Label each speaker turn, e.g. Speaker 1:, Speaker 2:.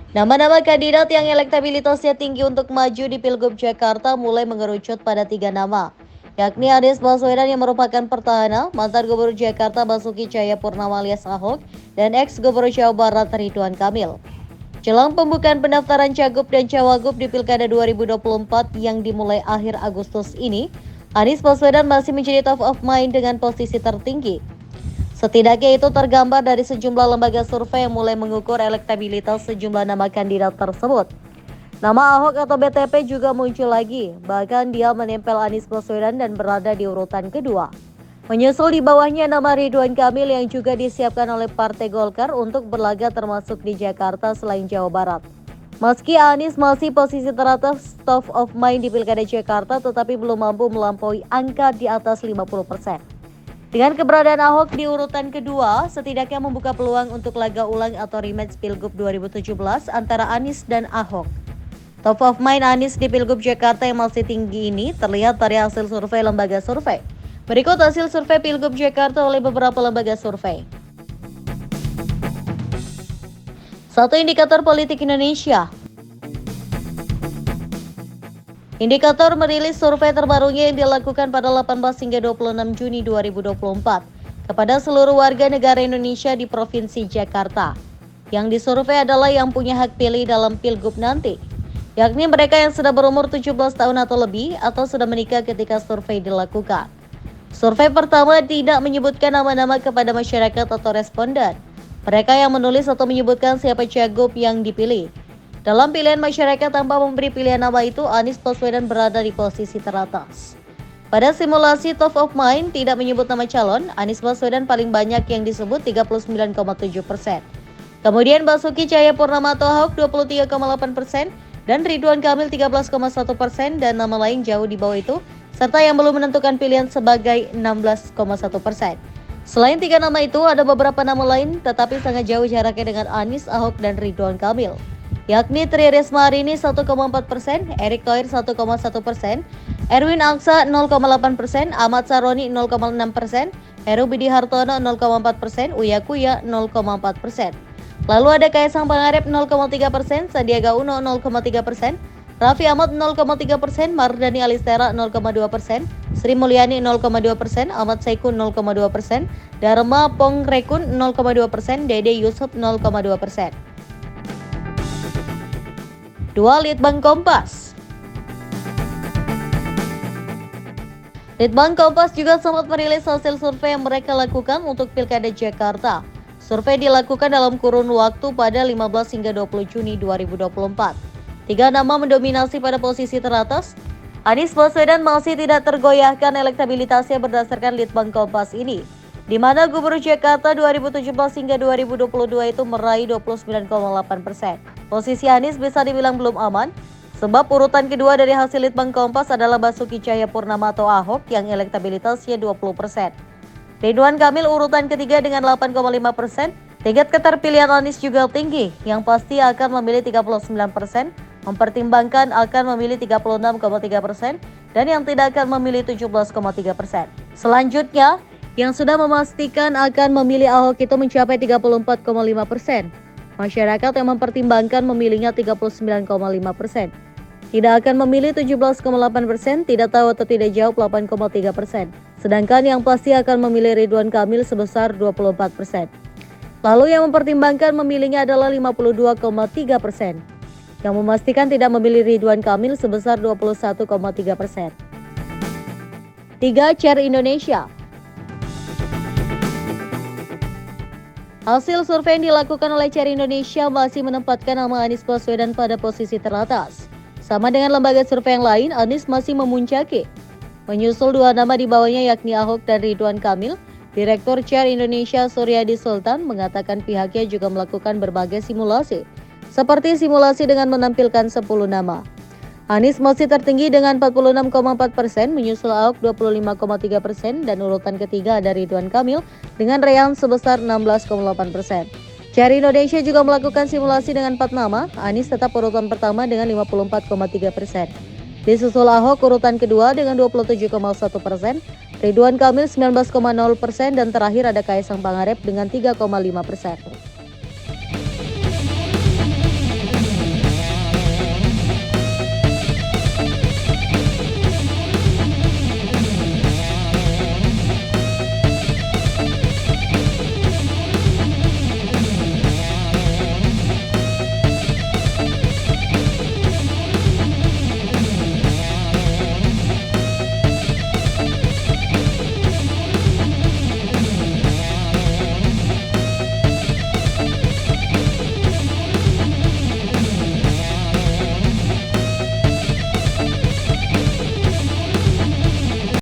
Speaker 1: Nama-nama kandidat yang elektabilitasnya tinggi untuk maju di Pilgub Jakarta mulai mengerucut pada 3 nama, yakni Anies Baswedan yang merupakan petahana, mantan Gubernur Jakarta Basuki Cahayapurnama alias Ahok, dan ex-Gubernur Jawa Barat Ridwan Kamil. Jelang pembukaan pendaftaran Cagup dan Cawagup di Pilkada 2024 yang dimulai akhir Agustus ini, Anies Baswedan masih menjadi top of mind dengan posisi tertinggi. Setidaknya itu tergambar dari sejumlah lembaga survei yang mulai mengukur elektabilitas sejumlah nama kandidat tersebut. Nama Ahok atau BTP juga muncul lagi, bahkan dia menempel Anies Baswedan dan berada di urutan kedua. Menyusul di bawahnya nama Ridwan Kamil yang juga disiapkan oleh Partai Golkar untuk berlaga termasuk di Jakarta selain Jawa Barat. Meski Anies masih posisi teratas top of mind di Pilkada Jakarta, tetapi belum mampu melampaui angka di atas 50%. Dengan keberadaan Ahok di urutan kedua, setidaknya membuka peluang untuk laga ulang atau rematch Pilgub 2017 antara Anies dan Ahok. Top of mind Anies di Pilgub Jakarta yang masih tinggi ini terlihat dari hasil survei lembaga survei. Berikut hasil survei Pilgub Jakarta oleh beberapa lembaga survei. 1. Indikator Politik Indonesia. Indikator merilis survei terbarunya yang dilakukan pada 18 hingga 26 Juni 2024 kepada seluruh warga negara Indonesia di Provinsi Jakarta. Yang disurvei adalah yang punya hak pilih dalam Pilgub nanti, yakni mereka yang sudah berumur 17 tahun atau lebih atau sudah menikah ketika survei dilakukan. Survei pertama tidak menyebutkan nama-nama kepada masyarakat atau responden. Mereka yang menulis atau menyebutkan siapa cagup yang dipilih. Dalam pilihan masyarakat tanpa memberi pilihan nama itu, Anies Baswedan berada di posisi teratas. Pada simulasi top of mind tidak menyebut nama calon, Anies Baswedan paling banyak yang disebut 39,7%. Kemudian Basuki Cahayapurnama atau Ahok 23,8% dan Ridwan Kamil 13,1% dan nama lain jauh di bawah itu, serta yang belum menentukan pilihan sebagai 16,1%. Selain 3 nama itu, ada beberapa nama lain tetapi sangat jauh jaraknya dengan Anies, Ahok, dan Ridwan Kamil, yakni Tri Risma hari ini 1,4%, Erick Thohir 1,1%, Erwin Aksa 0,8%, Ahmad Saroni 0,6%, Heru Budi Hartono 0,4%, Uya Kuya 0,4%. Lalu ada Kaisang Pangarep 0,3%, Sandiaga Uno 0,3%, Raffi Ahmad 0,3%, Mardhani Alisera 0,2%, Sri Mulyani 0,2%, Ahmad Saiku 0,2%, Dharma Pongrekun 0,2%, Dede Yusuf 0,2%. 2. Litbang Kompas. Litbang Kompas juga sempat merilis hasil survei yang mereka lakukan untuk Pilkada Jakarta. Survei dilakukan dalam kurun waktu pada 15 hingga 20 Juni 2024. 3 nama mendominasi pada posisi teratas. Anies Baswedan masih tidak tergoyahkan elektabilitasnya berdasarkan Litbang Kompas ini, di mana Gubernur Jakarta 2017 hingga 2022 itu meraih 29,8%. Posisi Anies bisa dibilang belum aman, sebab urutan kedua dari hasil Litbang Kompas adalah Basuki Cahayapurnama atau Ahok yang elektabilitasnya 20%. Ridwan Kamil urutan ketiga dengan 8,5%. Tingkat keterpilihan Anies juga tinggi, yang pasti akan memilih 39%, mempertimbangkan akan memilih 36,3%, dan yang tidak akan memilih 17,3%. Selanjutnya, yang sudah memastikan akan memilih Ahok itu mencapai 34,5%. Masyarakat yang mempertimbangkan memilihnya 39,5%. Tidak akan memilih 17,8%, tidak tahu atau tidak jawab 8,3%. Sedangkan yang pasti akan memilih Ridwan Kamil sebesar 24%. Lalu yang mempertimbangkan memilihnya adalah 52,3%. Yang memastikan tidak memilih Ridwan Kamil sebesar 21,3%. 3. Chair Indonesia. Hasil survei yang dilakukan oleh Chair Indonesia masih menempatkan nama Anies Baswedan pada posisi teratas. Sama dengan lembaga survei yang lain, Anies masih memuncaki. Menyusul 2 nama di bawahnya yakni Ahok dan Ridwan Kamil, Direktur Chair Indonesia Suryadi Sultan mengatakan pihaknya juga melakukan berbagai simulasi, seperti simulasi dengan menampilkan 10 nama. Anies masih tertinggi dengan 46,4%, menyusul Ahok 25,3%, dan urutan ketiga ada Ridwan Kamil dengan raihan sebesar 16,8%. Chair Indonesia juga melakukan simulasi dengan 4 nama, Anies tetap urutan pertama dengan 54,3%. Disusul Ahok urutan kedua dengan 27,1%, Ridwan Kamil 19,0%, dan terakhir ada Kaisang Pangarep dengan 3,5%.